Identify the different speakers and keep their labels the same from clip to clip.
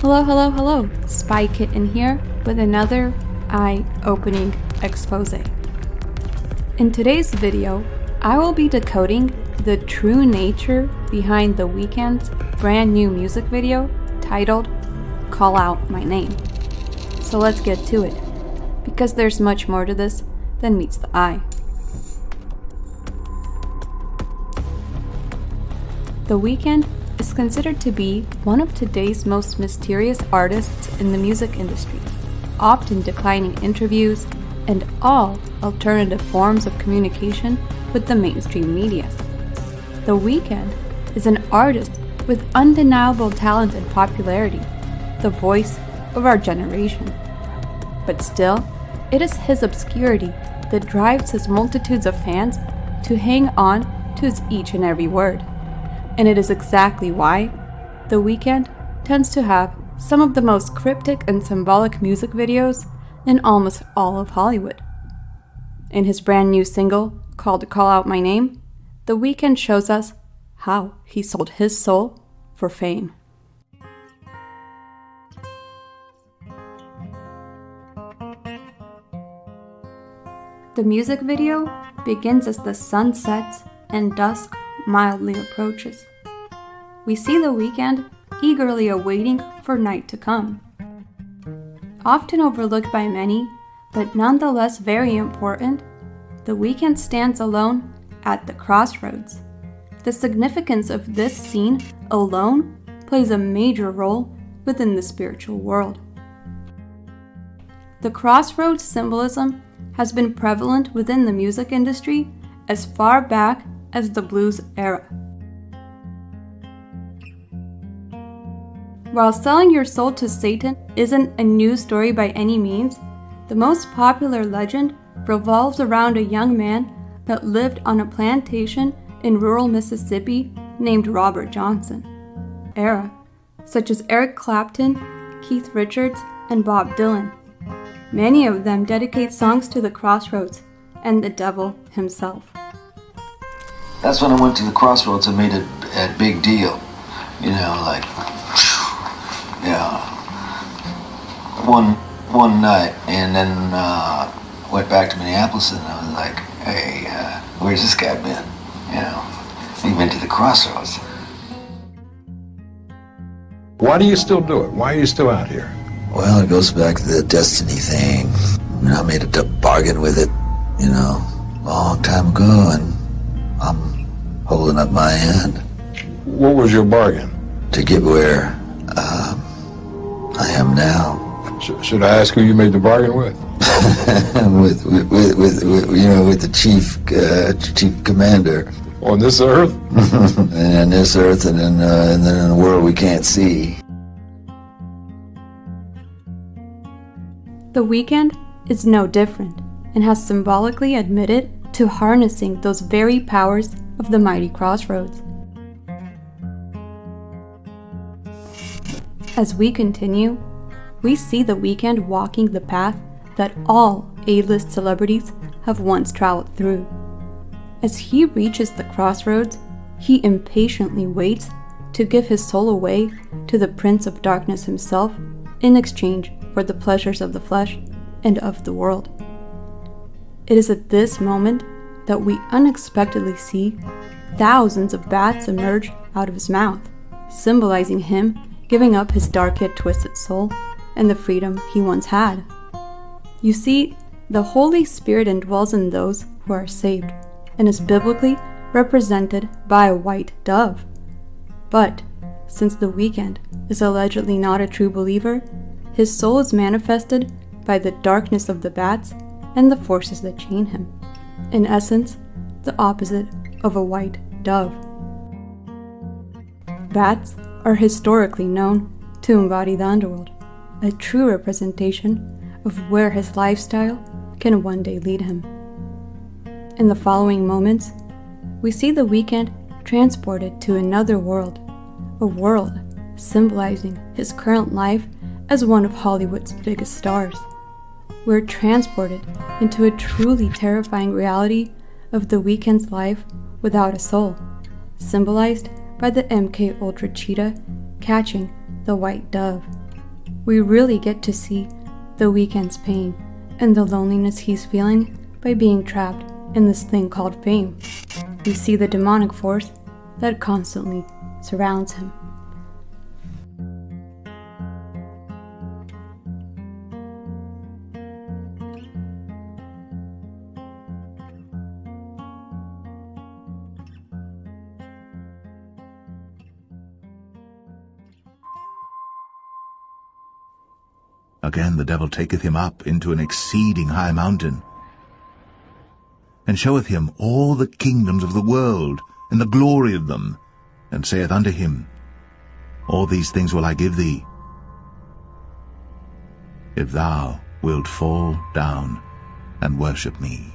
Speaker 1: Hello, hello, hello, Spy Kitten here with another eye-opening expose. In today's video, I will be decoding the true nature behind the Weeknd's brand new music video titled Call Out My Name. So let's get to it, because there's much more to this than meets the eye. The Weeknd is considered to be one of today's most mysterious artists in the music industry, often declining interviews and all alternative forms of communication with the mainstream media. The Weeknd is an artist with undeniable talent and popularity, the voice of our generation. But still, it is his obscurity that drives his multitudes of fans to hang on to his each and every word. And it is exactly why The Weeknd tends to have some of the most cryptic and symbolic music videos in almost all of Hollywood. In his brand new single called Call Out My Name, The Weeknd shows us how he sold his soul for fame. The music video begins as the sun sets and dusk mildly approaches. We see The Weeknd eagerly awaiting for night to come. Often overlooked by many, but nonetheless very important, The Weeknd stands alone at the crossroads. The significance of this scene alone plays a major role within the spiritual world. The crossroads symbolism has been prevalent within the music industry as far back as the blues era. While selling your soul to Satan isn't a new story by any means, the most popular legend revolves around a young man that lived on a plantation in rural Mississippi named Robert Johnson. Era, such as Eric Clapton, Keith Richards, and Bob Dylan. Many of them dedicate songs to the crossroads and the devil himself.
Speaker 2: That's when I went to the crossroads and made it a big deal. You know, like, yeah. One night, and then went back to Minneapolis, and I was like, hey, where's this guy been? You know, he went to the crossroads.
Speaker 3: Why do you still do it? Why are you still out here?
Speaker 2: Well, it goes back to the destiny thing. You know, I made a bargain with it, you know, a long time ago, and I'm holding up my end.
Speaker 3: What was your bargain?
Speaker 2: To get where I am now.
Speaker 3: Should I ask who you made the bargain with?
Speaker 2: with the chief commander.
Speaker 3: On this earth?
Speaker 2: And on this earth, and then in the world we can't see.
Speaker 1: The Weeknd is no different and has symbolically admitted to harnessing those very powers of the mighty crossroads. As we continue, we see The Weeknd walking the path that all A-list celebrities have once traveled through. As he reaches the crossroads, he impatiently waits to give his soul away to the Prince of Darkness himself in exchange for the pleasures of the flesh and of the world. It is at this moment that we unexpectedly see thousands of bats emerge out of his mouth, symbolizing him giving up his dark yet twisted soul and the freedom he once had. You see, the Holy Spirit indwells in those who are saved and is biblically represented by a white dove. But since The Weeknd is allegedly not a true believer, his soul is manifested by the darkness of the bats and the forces that chain him. In essence, the opposite of a white dove. Bats are historically known to embody the underworld, a true representation of where his lifestyle can one day lead him. In the following moments, we see The Weeknd transported to another world, a world symbolizing his current life as one of Hollywood's biggest stars. We're transported into a truly terrifying reality of The Weeknd's life without a soul, symbolized by the MK Ultra cheetah catching the white dove. we really get to see the Weeknd's pain and the loneliness he's feeling by being trapped in this thing called fame. We see the demonic force that constantly surrounds him.
Speaker 4: Again the devil taketh him up into an exceeding high mountain, and showeth him all the kingdoms of the world, and the glory of them, and saith unto him, All these things will I give thee, if thou wilt fall down and worship me.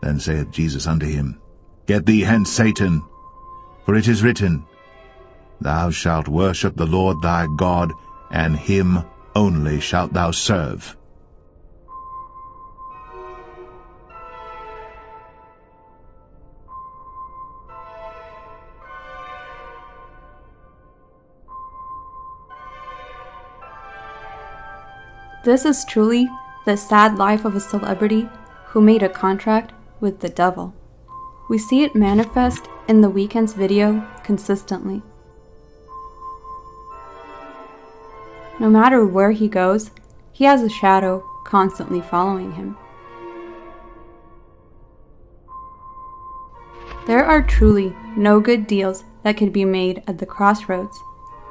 Speaker 4: Then saith Jesus unto him, Get thee hence, Satan, for it is written, Thou shalt worship the Lord thy God, and him only shalt thou serve.
Speaker 1: This is truly the sad life of a celebrity who made a contract with the devil. We see it manifest in the Weeknd's video consistently. No matter where he goes, he has a shadow constantly following him. There are truly no good deals that can be made at the crossroads.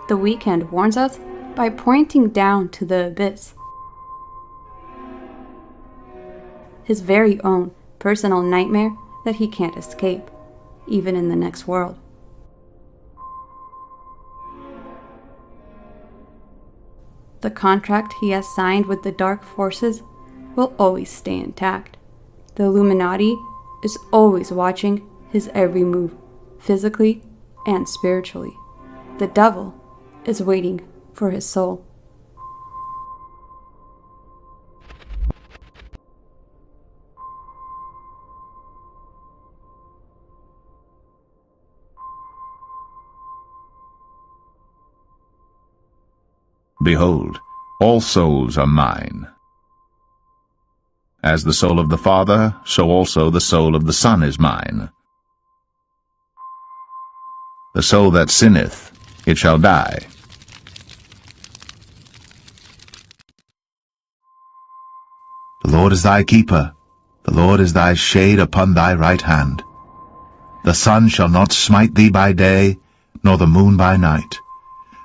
Speaker 1: The Weeknd warns us by pointing down to the abyss, his very own personal nightmare that he can't escape, even in the next world. The contract he has signed with the dark forces will always stay intact. The Illuminati is always watching his every move, physically and spiritually. The devil is waiting for his soul.
Speaker 4: Behold, all souls are mine. As the soul of the Father, so also the soul of the Son is mine. The soul that sinneth, it shall die. The Lord is thy keeper, the Lord is thy shade upon thy right hand. The sun shall not smite thee by day, nor the moon by night.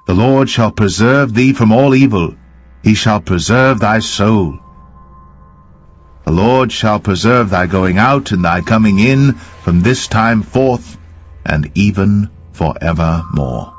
Speaker 4: The Lord shall preserve thee from all evil. He shall preserve thy soul. The Lord shall preserve thy going out and thy coming in from this time forth and even forevermore.